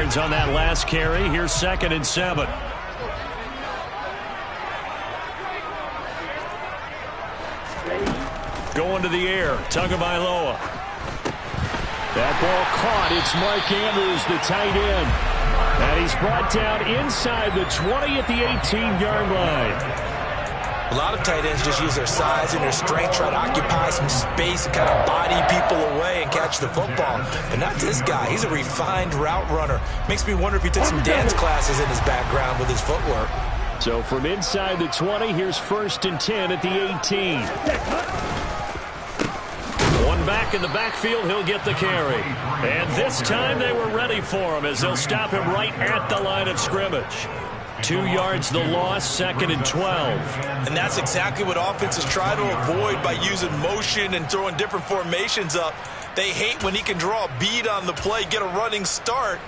yards on that last carry. Here's 2nd and 7. Going to the air. Tagovailoa. That ball caught. It's Mark Andrews, the tight end. And he's brought down inside the 20 at the 18-yard line. A lot of tight ends just use their size and their strength, try to occupy some space and kind of body people away and catch the football. But not this guy. He's a refined route runner. Makes me wonder if he took some dance classes in his background with his footwork. So from inside the 20, here's 1st and 10 at the 18. One back in the backfield, he'll get the carry. And this time they were ready for him as they'll stop him right at the line of scrimmage. 2 yards the loss, 2nd and 12. And that's exactly what offenses try to avoid by using motion and throwing different formations up. They hate when he can draw a bead on the play, get a running start,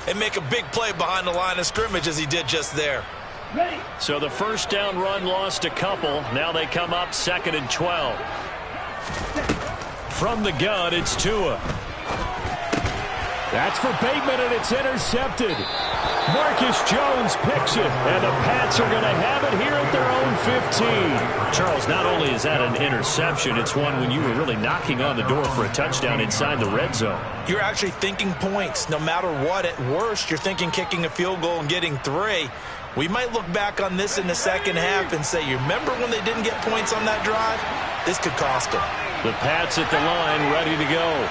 and make a big play behind the line of scrimmage as he did just there. So the first down run lost a couple. Now they come up 2nd and 12. From the gun, it's Tua. That's for Bateman, and it's intercepted. Marcus Jones picks it, and the Pats are going to have it here at their own 15. Charles, not only is that an interception, it's one when you were really knocking on the door for a touchdown inside the red zone. You're actually thinking points. No matter what, at worst, you're thinking kicking a field goal and getting 3. We might look back on this in the second half and say, you remember when they didn't get points on that drive? This could cost them. The Pats at the line, ready to go.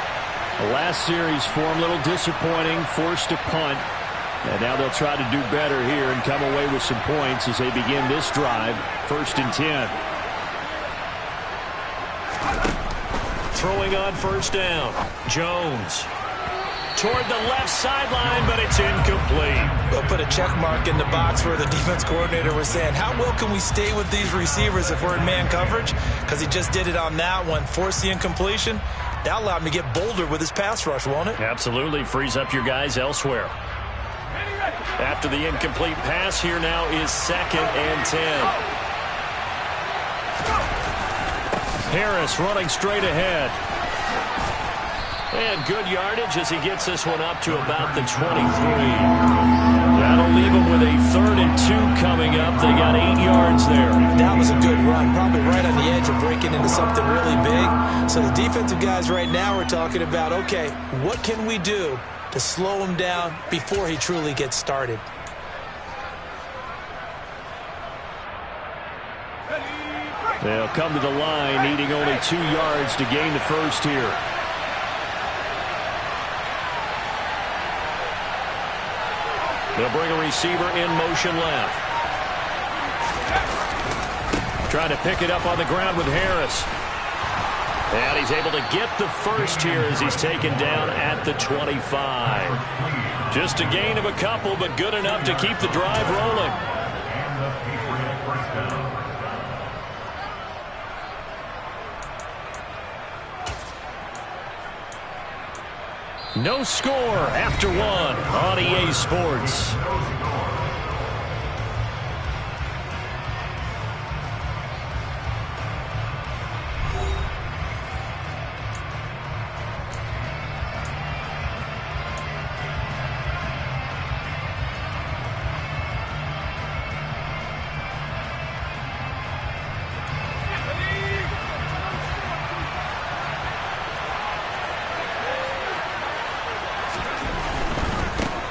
The last series for them, a little disappointing, forced a punt. And now they'll try to do better here and come away with some points as they begin this drive. 1st and 10. Throwing on 1st down. Jones. Toward the left sideline, but it's incomplete. They'll put a check mark in the box where the defense coordinator was saying, how well can we stay with these receivers if we're in man coverage? Because he just did it on that one. Force the incompletion. That allowed him to get bolder with his pass rush, won't it? Absolutely. Frees up your guys elsewhere. After the incomplete pass, here now is 2nd and 10. Harris running straight ahead. And good yardage as he gets this one up to about the 23. That'll leave him with a 3rd and 2 coming up. They got 8 yards there. That was a good run, probably right on the edge of breaking into something really big. So the defensive guys right now are talking about, okay, what can we do to slow him down before he truly gets started? They'll come to the line, needing only 2 yards to gain the first here. They'll bring a receiver in motion left. Trying to pick it up on the ground with Harris. And he's able to get the first here as he's taken down at the 25. Just a gain of a couple, but good enough to keep the drive rolling. No score after 1 on EA Sports.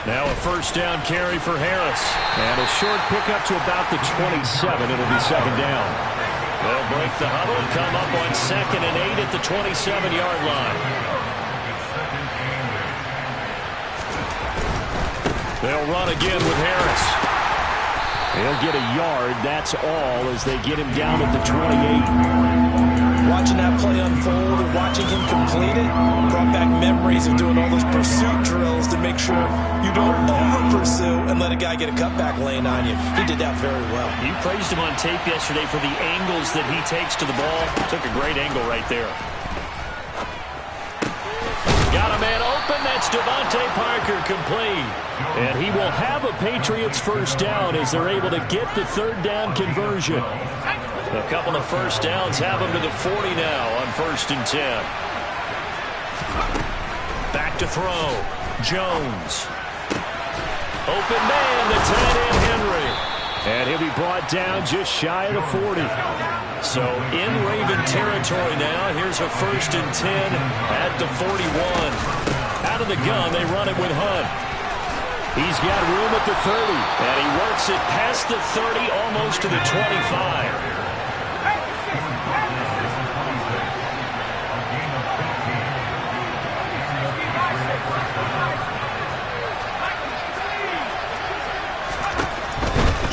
Now a first down carry for Harris. And a short pickup to about the 27. It'll be 2nd down. They'll break the huddle, come up on 2nd and 8 at the 27-yard line. They'll run again with Harris. He'll get a yard, that's all, as they get him down at the 28. Watching that play unfold and watching him complete it brought back memories of doing all those pursuit drills to make sure you don't over-pursue and let a guy get a cutback lane on you. He did that very well. You praised him on tape yesterday for the angles that he takes to the ball. Took a great angle right there. Got a man open. That's Devontae Parker complete. And he will have a Patriots first down as they're able to get the 3rd down conversion. A couple of first downs have him to the 40 now on 1st and 10. Back to throw. Jones. Open man, the tight end Henry. And he'll be brought down just shy of the 40. So in Raven territory now. Here's a 1st and 10 at the 41. Out of the gun, they run it with Hunt. He's got room at the 30, and he works it past the 30, almost to the 25.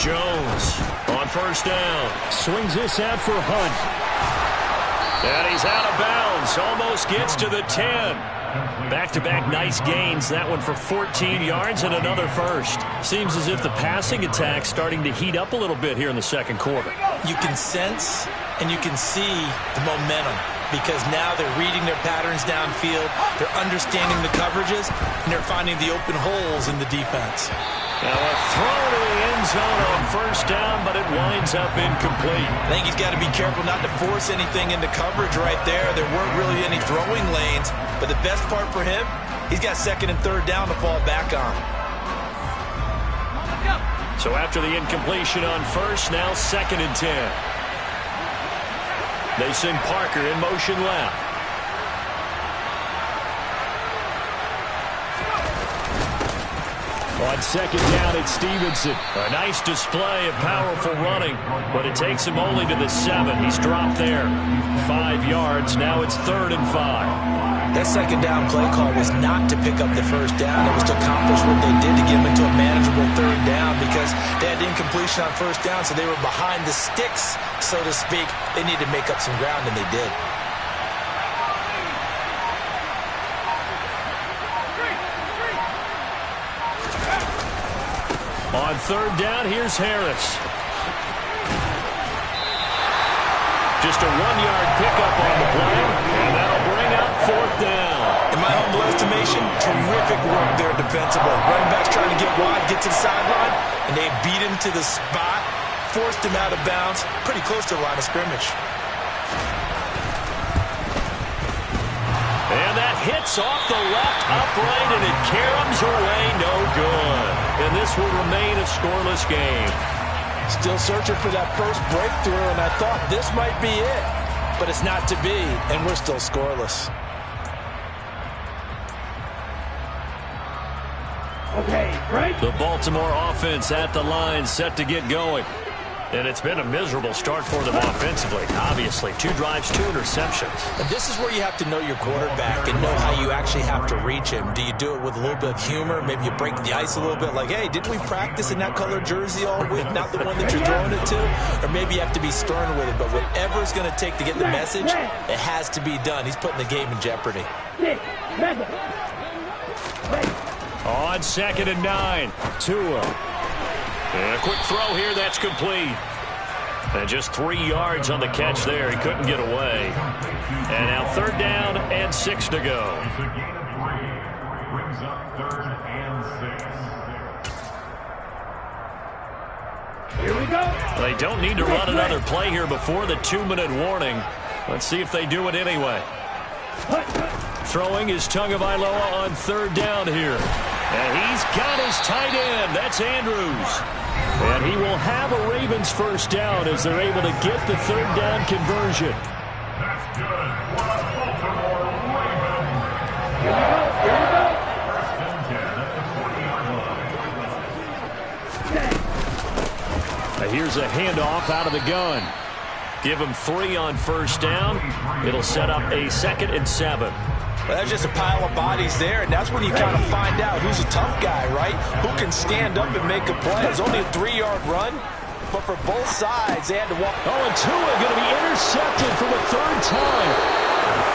Jones on 1st down. Swings this out for Hunt. And he's out of bounds. Almost gets to the 10. Back-to-back nice gains. That one for 14 yards and another 1st. Seems as if the passing attack's starting to heat up a little bit here in the 2nd quarter. You can sense and you can see the momentum because now they're reading their patterns downfield. They're understanding the coverages, and they're finding the open holes in the defense. Now a throw to the end zone on 1st down, but it winds up incomplete. I think he's got to be careful not to force anything into coverage right there. There weren't really any throwing lanes, but the best part for him, he's got 2nd and 3rd down to fall back on. So after the incompletion on 1st, now 2nd and 10. They send Parker in motion left. On 2nd down, it's Stevenson. A nice display of powerful running, but it takes him only to the 7. He's dropped there. 5 yards. Now it's 3rd and 5. That 2nd down play call was not to pick up the 1st down. It was to accomplish what they did to get him into a manageable 3rd down because they had incompletion on 1st down, so they were behind the sticks, so to speak. They needed to make up some ground, and they did. On 3rd down, here's Harris. Just a 1-yard pickup on the play, and that'll bring up 4th down. In my humble estimation, terrific work there defensively. Running back's trying to get wide, get to the sideline, and they beat him to the spot, forced him out of bounds, pretty close to the line of scrimmage. And that hits off the left upright, and it caroms away, no good. And this will remain a scoreless game. Still searching for that first breakthrough, and I thought this might be it. But it's not to be, and we're still scoreless. Okay, right. The Baltimore offense at the line, set to get going. And it's been a miserable start for them offensively. Obviously, 2 drives, 2 interceptions. And this is where you have to know your quarterback and know how you actually have to reach him. Do you do it with a little bit of humor? Maybe you break the ice a little bit like, hey, didn't we practice in that color jersey all week? Not the one that you're throwing it to? Or maybe you have to be stern with it. But whatever it's going to take to get the message, it has to be done. He's putting the game in jeopardy. On 2nd and 9, Tua. And a quick throw here, that's complete. And just 3 yards on the catch there. He couldn't get away. And now 3rd down and 6 to go. Here we go. They don't need to run another play here before the 2-minute warning. Let's see if they do it anyway. Throwing is Tagovailoa on 3rd down here. And he's got his tight end. That's Andrews. And he will have a Ravens 1st down as they're able to get the 3rd down conversion. That's good. Here we go. Here we go. Now here's a handoff out of the gun. Give him 3 on 1st down. It'll set up a 2nd and 7. Well, that's just a pile of bodies there, and that's when you kind of find out who's a tough guy, right? Who can stand up and make a play. It's only a 3-yard run, but for both sides, they had to walk. Oh, and Tua going to be intercepted for the 3rd time.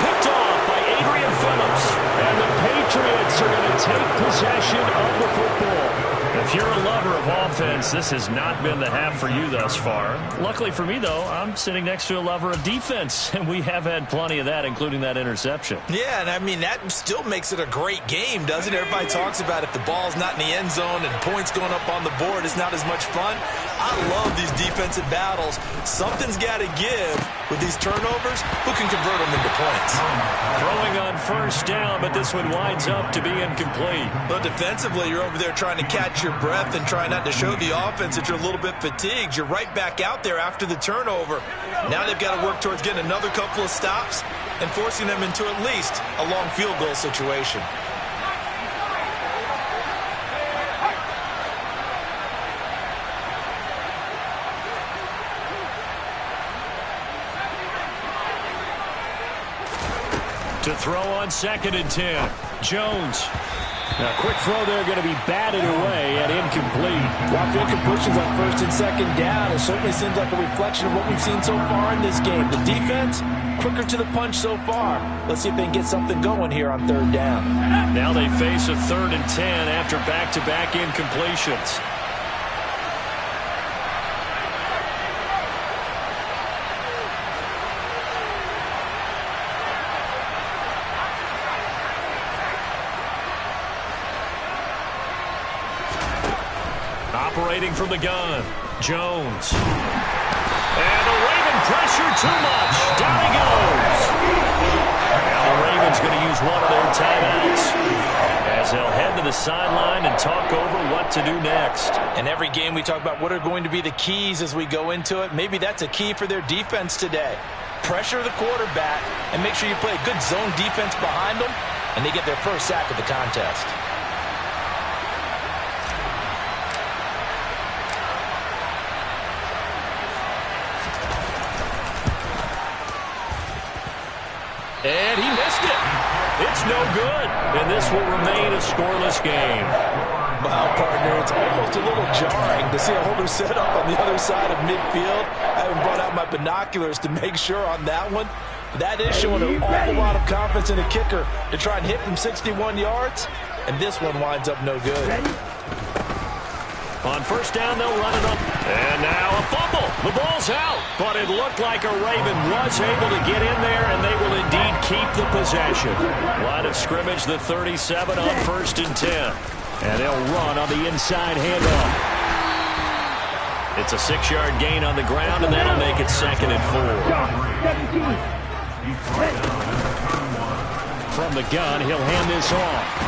Picked off by Adrian Phillips. And the Patriots are going to take possession of the football. If you're a lover of offense, this has not been the half for you thus far. Luckily for me, though, I'm sitting next to a lover of defense, and we have had plenty of that, including that interception. Yeah, and I mean, that still makes it a great game, doesn't it? Everybody talks about if the ball's not in the end zone and points going up on the board, it's not as much fun. I love these defensive battles. Something's got to give with these turnovers. Who can convert them into points? Throwing on first down, but this one winds up to be incomplete. But defensively, you're over there trying to catch your breath and trying not to show the offense that you're a little bit fatigued. You're right back out there after the turnover. Now they've got to work towards getting another couple of stops and forcing them into at least a long field goal situation. To throw on 2nd and 10. Jones. Now, quick throw there going to be batted away and incomplete. Lots of incompletions on 1st and 2nd down. It certainly seems like a reflection of what we've seen so far in this game. The defense, quicker to the punch so far. Let's see if they can get something going here on 3rd down. Now they face a 3rd and 10 after back-to-back incompletions. Operating from the gun, Jones. And the Raven pressure too much. Down he goes. Now the Ravens going to use one of their timeouts as they'll head to the sideline and talk over what to do next. And every game we talk about what are going to be the keys as we go into it. Maybe that's a key for their defense today. Pressure the quarterback and make sure you play a good zone defense behind them, and they get their first sack of the contest. And he missed it. It's no good. And this will remain a scoreless game. Wow, partner, it's almost a little jarring to see a holder set up on the other side of midfield. I haven't brought out my binoculars to make sure on that one. That is showing an awful lot of confidence in a kicker to try and hit from 61 yards. And this one winds up no good. On 1st down, they'll run it up. And now a fumble. The ball's out. But it looked like a Raven was able to get in there, and they will indeed keep the possession. Line of scrimmage, the 37 on 1st and 10. And they'll run on the inside handoff. It's a 6-yard gain on the ground, and that'll make it 2nd and 4. From the gun, he'll hand this off.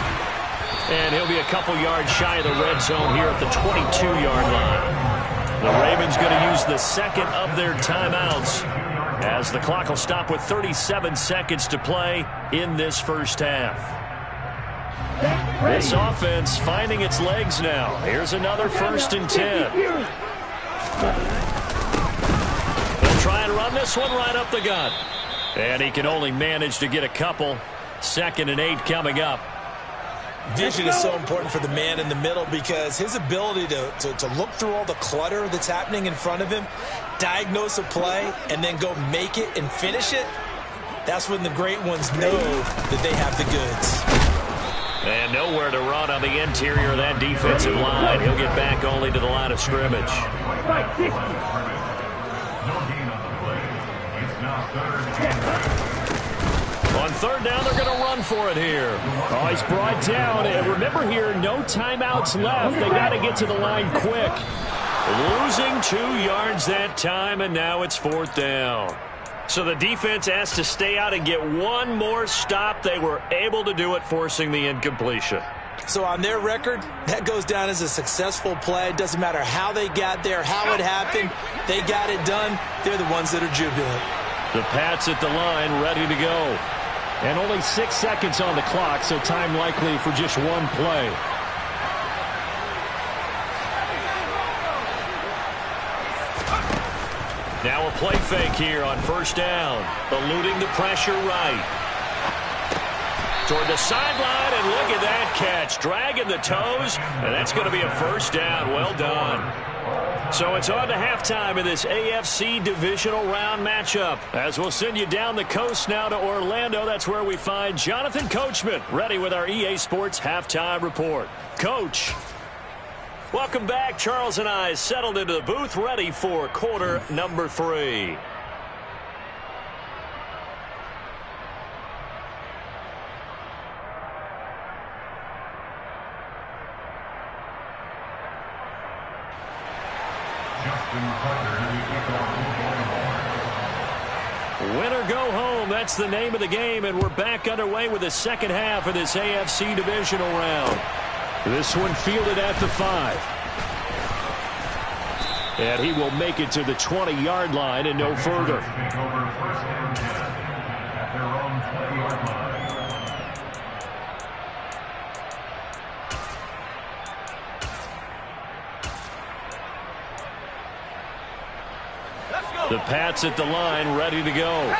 And he'll be a couple yards shy of the red zone here at the 22-yard line. The Ravens going to use the 2nd of their timeouts as the clock will stop with 37 seconds to play in this first half. This offense finding its legs now. Here's another 1st and 10. They'll try and run this one right up the gut. And he can only manage to get a couple. 2nd and 8 coming up. Vision is so important for the man in the middle because his ability to look through all the clutter that's happening in front of him, diagnose a play, and then go make it and finish it, that's when the great ones know that they have the goods. And nowhere to run on the interior of that defensive line. He'll get back only to the line of scrimmage. On 3rd down, they're going to run for it here. Oh, he's brought down. And remember here, no timeouts left. They got to get to the line quick. Losing 2 yards that time, and now it's 4th down. So the defense has to stay out and get one more stop. They were able to do it, forcing the incompletion. So on their record, that goes down as a successful play. It doesn't matter how they got there, how it happened. They got it done. They're the ones that are jubilant. The Pats at the line, ready to go. And only 6 seconds on the clock, so time likely for just one play. Now a play fake here on 1st down. Eluding the pressure right. Toward the sideline, and look at that catch. Dragging the toes, and that's going to be a 1st down. Well done. So it's on to halftime in this AFC divisional round matchup. As we'll send you down the coast now to Orlando. That's where we find Jonathan Coachman ready with our EA Sports halftime report. Coach. Welcome back. Charles and I settled into the booth, ready for quarter number 3. Win or go home, that's the name of the game, and we're back underway with the second half of this AFC divisional round. This one fielded at the 5. And he will make it to the 20-yard line and no further. The Pats at the line, ready to go.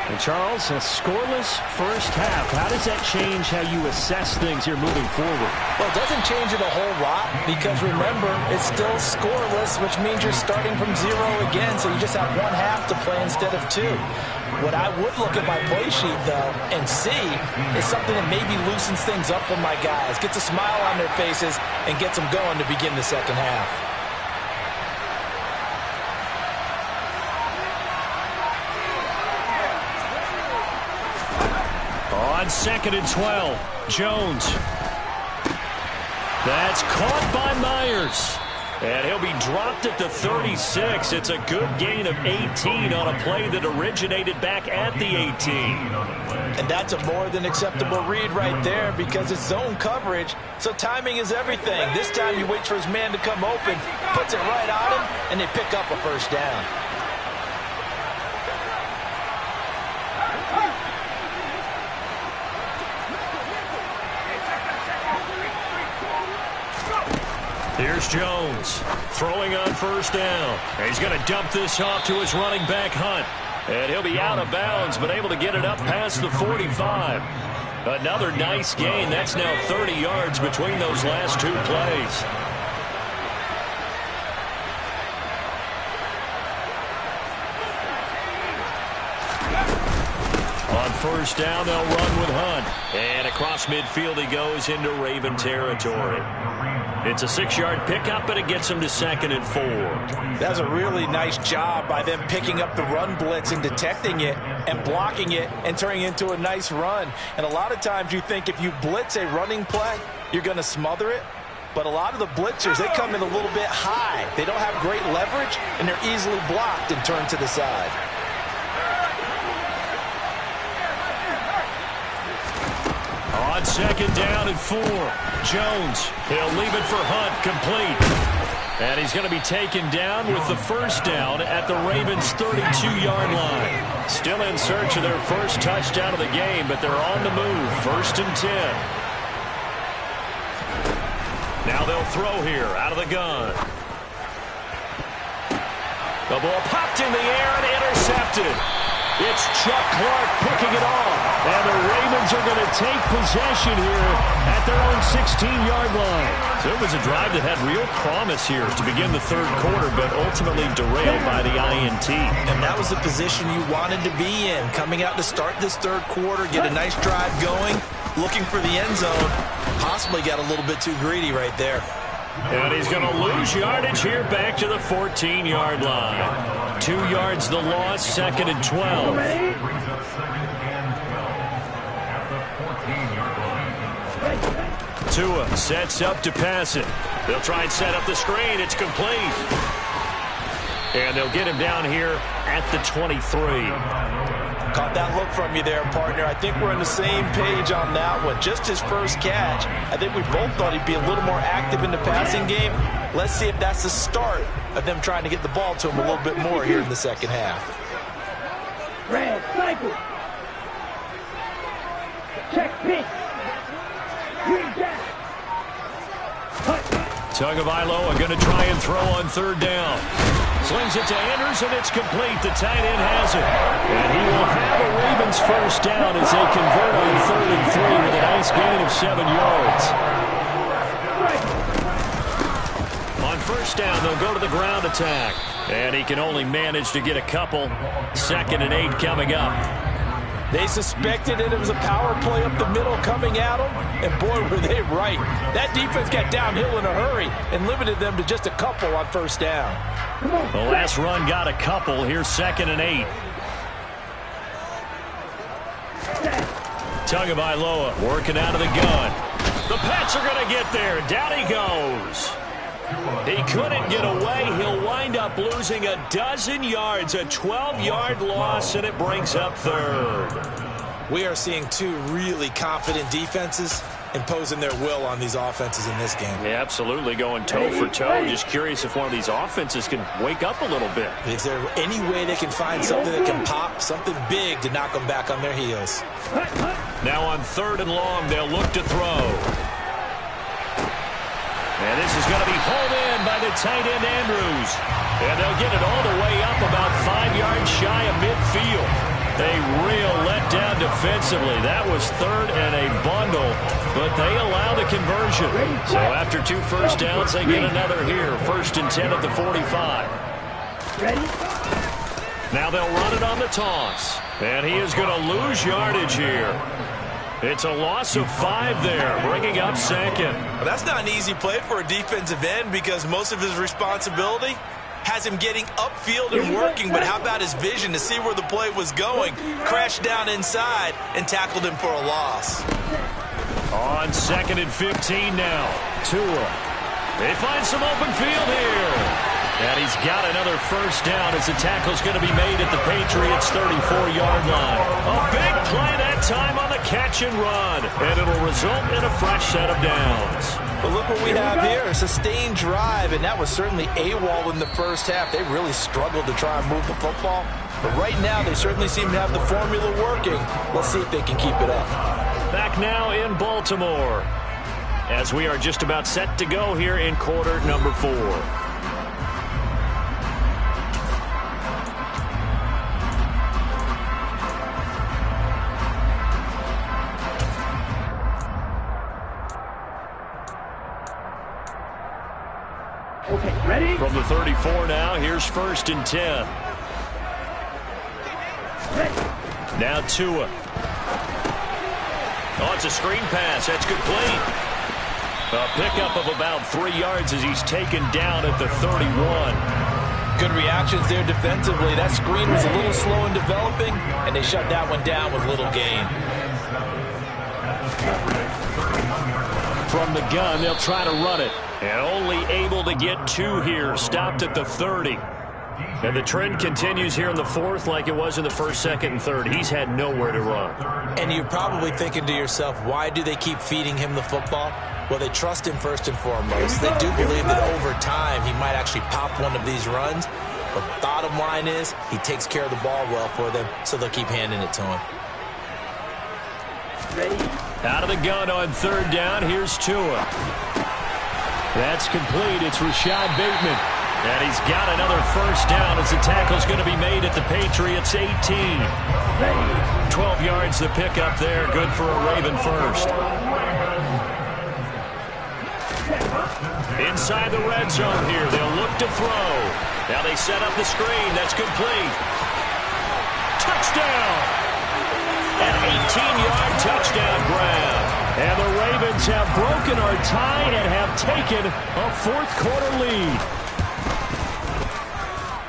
And Charles, a scoreless first half. How does that change how you assess things here moving forward? Well, it doesn't change it a whole lot because, remember, it's still scoreless, which means you're starting from 0 again, so you just have one half to play instead of 2. What I would look at my play sheet, though, and see is something that maybe loosens things up for my guys, gets a smile on their faces, and gets them going to begin the second half. On 2nd and 12, Jones. That's caught by Myers. And he'll be dropped at the 36. It's a good gain of 18 on a play that originated back at the 18. And that's a more than acceptable read right there because it's zone coverage, so timing is everything. This time you wait for his man to come open, puts it right on him, and they pick up a first down. Here's Jones throwing on first down. And he's going to dump this off to his running back, Hunt. And he'll be out of bounds, but able to get it up past the 45. Another nice gain. That's now 30 yards between those last 2 plays. On first down, they'll run with Hunt. And across midfield he goes into Raven territory. It's a 6-yard pickup, and it gets him to 2nd and 4. That's a really nice job by them picking up the run blitz and detecting it and blocking it and turning it into a nice run. And a lot of times you think if you blitz a running play, you're going to smother it. But a lot of the blitzers, they come in a little bit high. They don't have great leverage, and they're easily blocked and turned to the side. On 2nd down and 4, Jones. He'll leave it for Hunt, complete. And he's going to be taken down with the first down at the Ravens' 32-yard line. Still in search of their first touchdown of the game, but they're on the move, 1st and 10. Now they'll throw here out of the gun. The ball popped in the air and intercepted. It's Chuck Clark picking it off. And the Ravens are going to take possession here at their own 16-yard line. So it was a drive that had real promise here to begin the 3rd quarter, but ultimately derailed by the INT. And that was the position you wanted to be in. Coming out to start this 3rd quarter, get a nice drive going, looking for the end zone. Possibly got a little bit too greedy right there. And he's going to lose yardage here back to the 14-yard line. 2 yards the loss, 2nd and 12. Tua sets up to pass it. They'll try and set up the screen. It's complete. And they'll get him down here at the 23. Caught that look from you there, partner. I think we're on the same page on that one. Just his first catch. I think we both thought he'd be a little more active in the passing game. Let's see if that's the start of them trying to get the ball to him a little bit more here in the second half. Red, cycle. Check pitch. Green jack. Tagovailoa going to try and throw on 3rd down. Slings it to Anderson. It's complete. The tight end has it. And he will have a Ravens first down as they convert on 3rd and 3 with a nice gain of 7 yards. On first down, they'll go to the ground attack. And he can only manage to get a couple. 2nd and 8 coming up. They suspected it was a power play up the middle coming at them, and boy, were they right. That defense got downhill in a hurry and limited them to just a couple on first down. The last run got a couple. Here's 2nd and 8. Tagovailoa working out of the gun. The Pats are going to get there. Down he goes. He couldn't get away. He'll wind up losing a dozen yards, a 12-yard loss, and it brings up 3rd. We are seeing two really confident defenses imposing their will on these offenses in this game. Yeah, absolutely, going toe for toe. Just curious if one of these offenses can wake up a little bit. Is there any way they can find something that can pop, something big to knock them back on their heels? Now on 3rd and long, they'll look to throw. And this is going to be pulled in by the tight end, Andrews. And they'll get it all the way up about 5 yards shy of midfield. A real letdown defensively. That was 3rd and a bundle, but they allow the conversion. So after 2 first downs, they get another here. 1st and 10 at the 45. Now they'll run it on the toss. And he is going to lose yardage here. It's a loss of 5 there, bringing up 2nd. Well, that's not an easy play for a defensive end because most of his responsibility has him getting upfield and working, but how about his vision to see where the play was going? Crashed down inside and tackled him for a loss. On 2nd and 15 now. Tua. They find some open field here. And he's got another first down as the tackle's going to be made at the Patriots' 34-yard line. A big play that time on the catch and run. And it'll result in a fresh set of downs. But look what we have here, a sustained drive, and that was certainly AWOL in the first half. They really struggled to try and move the football. But right now, they certainly seem to have the formula working. Let's see if they can keep it up. Back now in Baltimore, as we are just about set to go here in quarter number 4. Okay, ready? From the 34 now, here's 1st and 10. Ready. Now Tua. Oh, it's a screen pass. That's complete. A pickup of about 3 yards as he's taken down at the 31. Good reactions there defensively. That screen was a little slow in developing, and they shut that one down with little gain. From the gun, they'll try to run it. And only able to get 2 here. Stopped at the 30. And the trend continues here in the 4th like it was in the 1st, 2nd, and 3rd. He's had nowhere to run. And you're probably thinking to yourself, why do they keep feeding him the football? Well, they trust him first and foremost. They do believe that over time he might actually pop one of these runs. But bottom line is he takes care of the ball well for them, so they'll keep handing it to him. Ready. Out of the gun on 3rd down. Here's Tua. That's complete. It's Rashad Bateman. And he's got another first down as the tackle's going to be made at the Patriots' 18. 12 yards the pickup there. Good for a Raven first. Inside the red zone here. They'll look to throw. Now they set up the screen. That's complete. Touchdown! An 18-yard touchdown grab. And the Ravens have broken our tie and have taken a 4th quarter lead.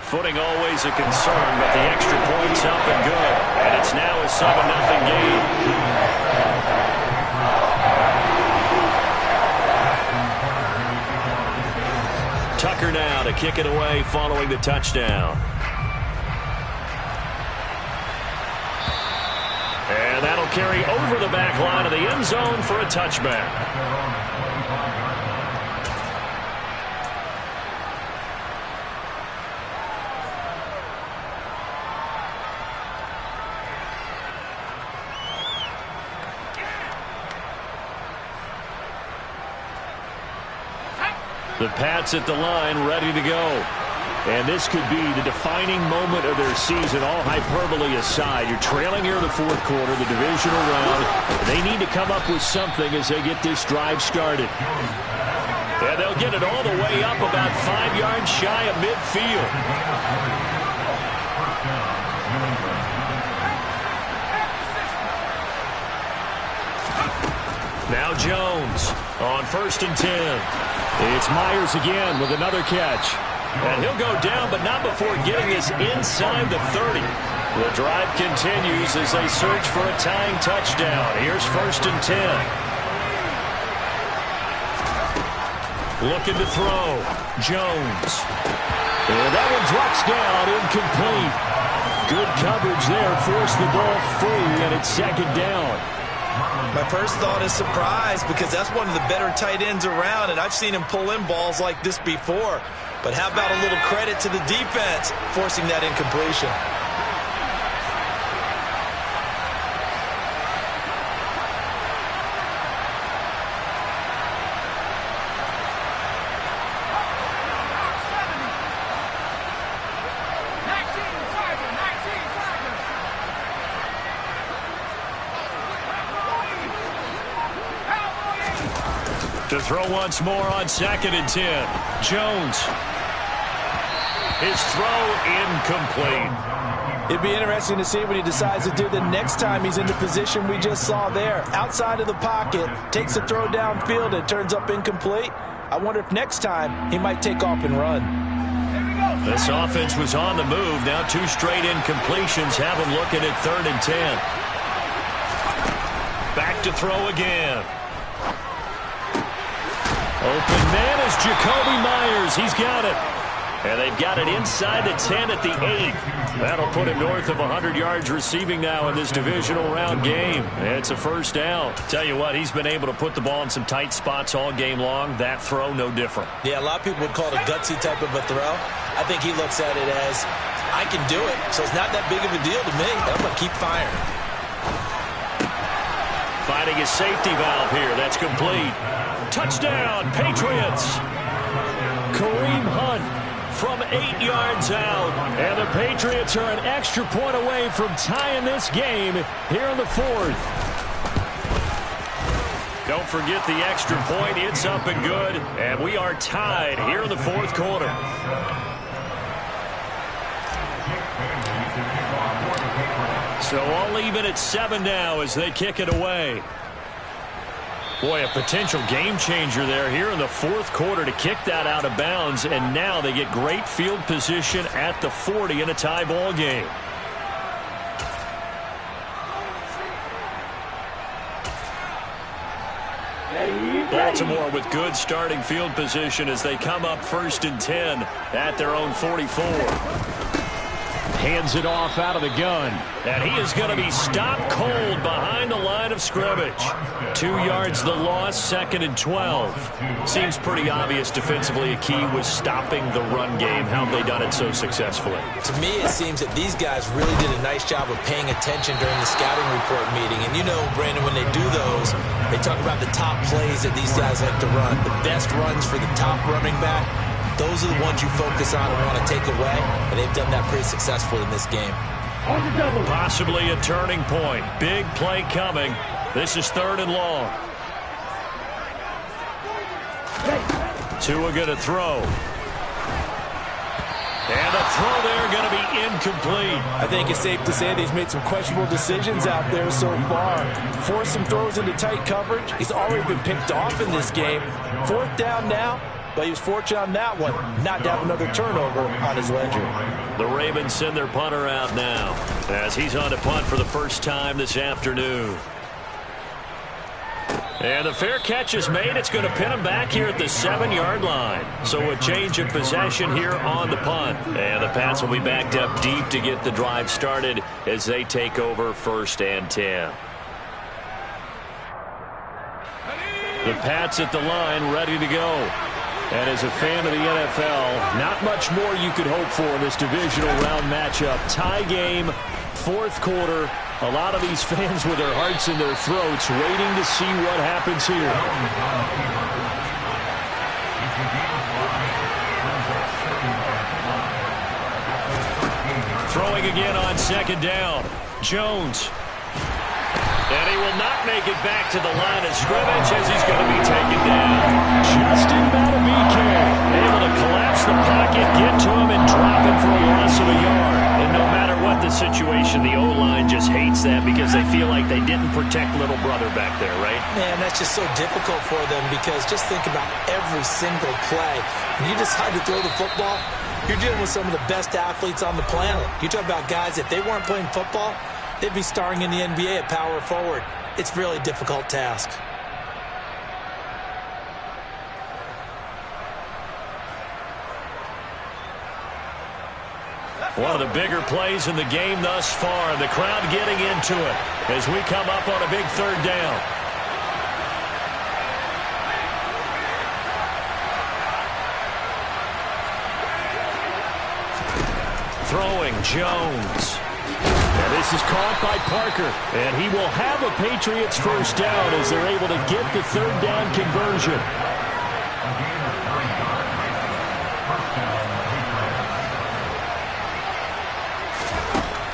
Footing always a concern, but the extra point's up and good. And it's now a 7-0 game. Tucker now to kick it away following the touchdown. And that'll carry over the back line of the end zone for a touchback. The Pats at the line, ready to go. And this could be the defining moment of their season, all hyperbole aside. You're trailing here in the 4th quarter, the divisional round. They need to come up with something as they get this drive started. And they'll get it all the way up about 5 yards shy of midfield. Now Jones on 1st and 10. It's Myers again with another catch. And he'll go down, but not before getting us inside the 30. The drive continues as they search for a tying touchdown. Here's 1st and 10. Looking to throw. Jones. And that one drops down, incomplete. Good coverage there, forced the ball free, and it's 2nd down. My first thought is surprise, because that's one of the better tight ends around, and I've seen him pull in balls like this before. But how about a little credit to the defense forcing that incompletion? To throw once more on 2nd and 10. Jones. His throw incomplete. It'd be interesting to see what he decides to do the next time he's in the position we just saw there. Outside of the pocket, takes a throw downfield and turns up incomplete. I wonder if next time he might take off and run. This offense was on the move. Now 2 straight incompletions have him looking at 3rd and 10. Back to throw again. Open man is Jacoby Myers. He's got it. And they've got it inside the 10 at the 8. That'll put him north of 100 yards receiving now in this divisional round game. It's a 1st down. Tell you what, he's been able to put the ball in some tight spots all game long. That throw, no different. Yeah, a lot of people would call it a gutsy type of a throw. I think he looks at it as, I can do it, so it's not that big of a deal to me. I'm going to keep firing. Finding his safety valve here. That's complete. Touchdown, Patriots. Kareem Hunt from 8 yards out. And the Patriots are an extra point away from tying this game here in the 4th. Don't forget the extra point. It's up and good. And we are tied here in the 4th quarter. So all even at 7 now as they kick it away. Boy, a potential game changer there here in the 4th quarter to kick that out of bounds. And now they get great field position at the 40 in a tie ball game. Baltimore with good starting field position as they come up 1st and 10 at their own 44. Hands it off out of the gun. And he is going to be stopped cold behind the line of scrimmage. 2 yards the loss, 2nd and 12. Seems pretty obvious defensively a key was stopping the run game. How have they done it so successfully? To me, it seems that these guys really did a nice job of paying attention during the scouting report meeting. And you know, Brandon, when they do those, they talk about the top plays that these guys like to run. The best runs for the top running back. Those are the ones you focus on and want to take away, and they've done that pretty successfully in this game. Possibly a turning point. Big play coming. This is 3rd and long. Tua going to throw. And the throw there going to be incomplete. I think it's safe to say that he's made some questionable decisions out there so far. Forced some throws into tight coverage. He's already been picked off in this game. 4th down now. But he was fortunate on that one, not to have another turnover on his ledger. The Ravens send their punter out now as he's on to punt for the first time this afternoon. And the fair catch is made. It's going to pin him back here at the 7-yard line. So a change of possession here on the punt. And the Pats will be backed up deep to get the drive started as they take over 1st and 10. The Pats at the line ready to go. And as a fan of the NFL, not much more you could hope for in this divisional round matchup. Tie game, 4th quarter. A lot of these fans with their hearts in their throats waiting to see what happens here. Throwing again on 2nd down. Jones. And he will not make it back to the line of scrimmage as he's going to be taken down. Justin Madubuike able to collapse the pocket, get to him, and drop him for a loss of a yard. And no matter what the situation, the O-line just hates fix that because they feel like they didn't protect little brother back there, right? Man, that's just so difficult for them because just think about every single play. When you decide to throw the football, you're dealing with some of the best athletes on the planet. You talk about guys, if they weren't playing football, they'd be starring in the NBA at power forward. It's a really difficult task. One of the bigger plays in the game thus far. The crowd getting into it as we come up on a big third down. Throwing Jones. And this is caught by Parker. And he will have a Patriots first down as they're able to get the third down conversion.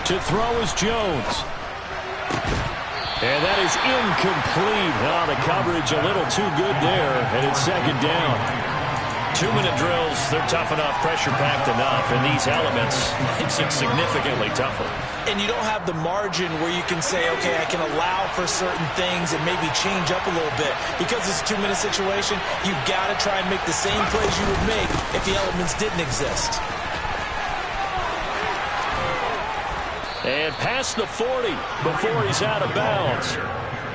To throw is Jones. And that is incomplete. Oh, the coverage a little too good there. And it's second down. 2-minute drills, they're tough enough, pressure-packed enough. And these elements makes it significantly tougher. And you don't have the margin where you can say, okay, I can allow for certain things and maybe change up a little bit. Because it's a 2-minute situation, you've got to try and make the same plays you would make if the elements didn't exist. And past the 40 before he's out of bounds.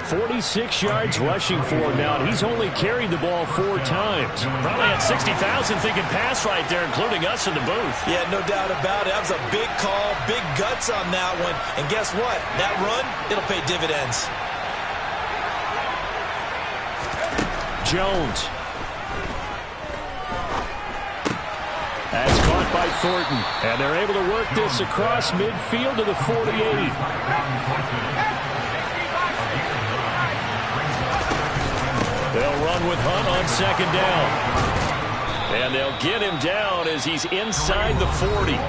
46 yards rushing for him now, and he's only carried the ball 4 times. Probably had 60,000 thinking pass right there, including us in the booth. Yeah, no doubt about it. That was a big call, big guts on that one. And guess what? That run, it'll pay dividends. Jones. That's caught by Thornton. And they're able to work this across midfield to the 48. They'll run with Hunt on second down. And they'll get him down as he's inside the 40.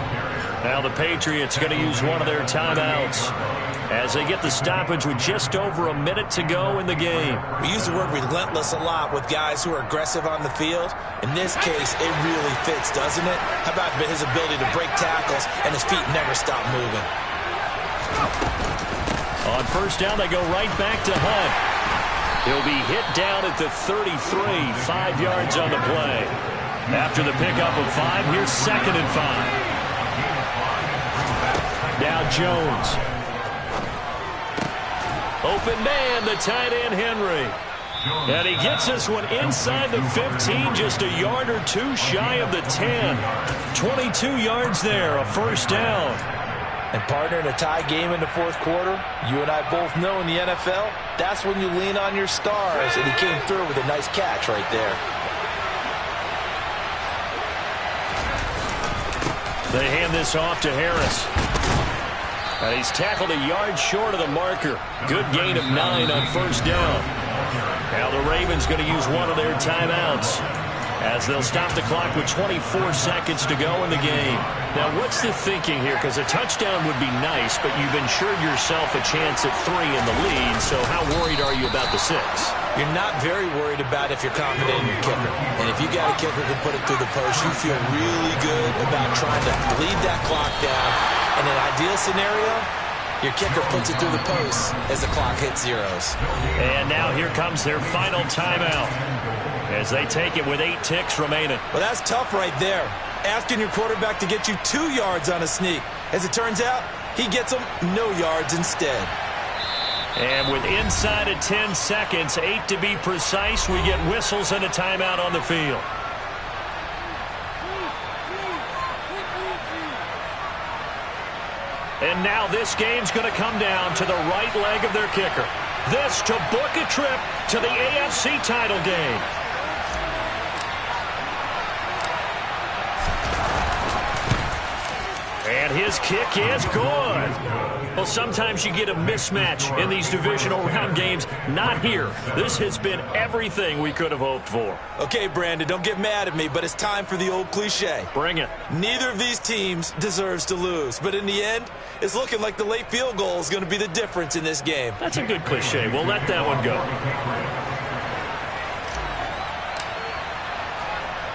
Now the Patriots are going to use one of their timeouts as they get the stoppage with just over a minute to go in the game. We use the word relentless a lot with guys who are aggressive on the field. In this case, it really fits, doesn't it? How about his ability to break tackles and his feet never stop moving? On first down, they go right back to Hunt. He'll be hit down at the 33, 5 yards on the play. After the pickup of 5, here's 2nd and 5. Now Jones. Open man, the tight end Henry. And he gets this one inside the 15, just a yard or 2 shy of the 10. 22 yards there, a first down. And partner, in a tie game in the fourth quarter, you and I both know in the NFL, that's when you lean on your stars. And he came through with a nice catch right there. They hand this off to Harris. And he's tackled a yard short of the marker. Good gain of 9 on first down. Now the Ravens going to use one of their timeouts as they'll stop the clock with 24 seconds to go in the game. Now what's the thinking here? Because a touchdown would be nice, but you've ensured yourself a chance at 3 in the lead. So how worried are you about the 6? You're not very worried about if you're confident in your kicker. And if you got a kicker who can put it through the post, you feel really good about trying to bleed that clock down. In an ideal scenario, your kicker puts it through the post as the clock hits zeros. And now here comes their final timeout as they take it with 8 ticks remaining. Well, that's tough right there. Asking your quarterback to get you 2 yards on a sneak. As it turns out, he gets them no yards instead. And with inside of 10 seconds, 8 to be precise, we get whistles and a timeout on the field. And now this game's going to come down to the right leg of their kicker. This to book a trip to the AFC title game. And his kick is good. Well, sometimes you get a mismatch in these divisional round games. Not here. This has been everything we could have hoped for. Okay, Brandon, don't get mad at me, but it's time for the old cliche. Bring it. Neither of these teams deserves to lose, but in the end, it's looking like the late field goal is going to be the difference in this game. That's a good cliche. We'll let that one go.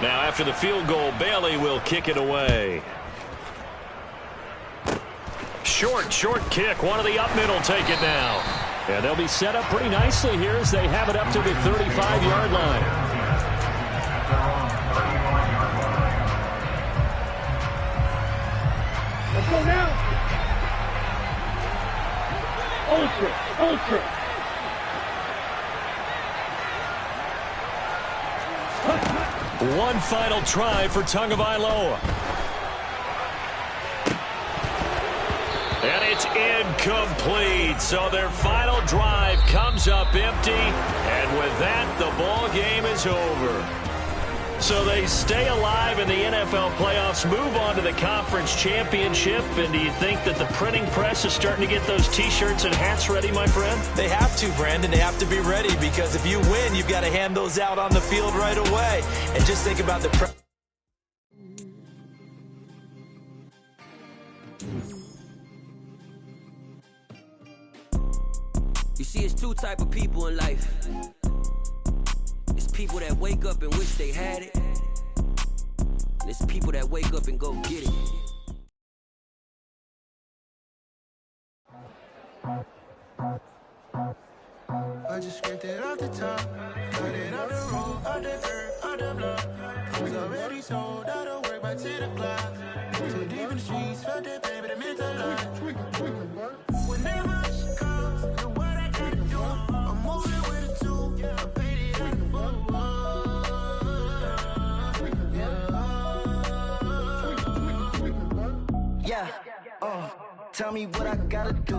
Now, after the field goal, Bailey will kick it away. short kick. One of the up middle take it now. And they'll be set up pretty nicely here as they have it up to the 35-yard line. Let's go now. Ultra. One final try for Tagovailoa. And it's incomplete. So their final drive comes up empty. And with that, the ball game is over. So they stay alive in the NFL playoffs, move on to the conference championship. And do you think that the printing press is starting to get those T-shirts and hats ready, my friend? They have to, Brandon. They have to be ready because if you win, you've got to hand those out on the field right away. And just think about the press. You see, it's two type of people in life. It's people that wake up and wish they had it. And it's people that wake up and go get it. I just scraped it off the top, cut it off the road, out the dirt, out the block. Was already sold, out of work by 10 o'clock. Too deep in the streets, felt that pain, but it meant a lot. Whenever she comes, look what I gotta do. I'm moving with a two, I paid it out the phone. Yeah, tell me what I gotta do.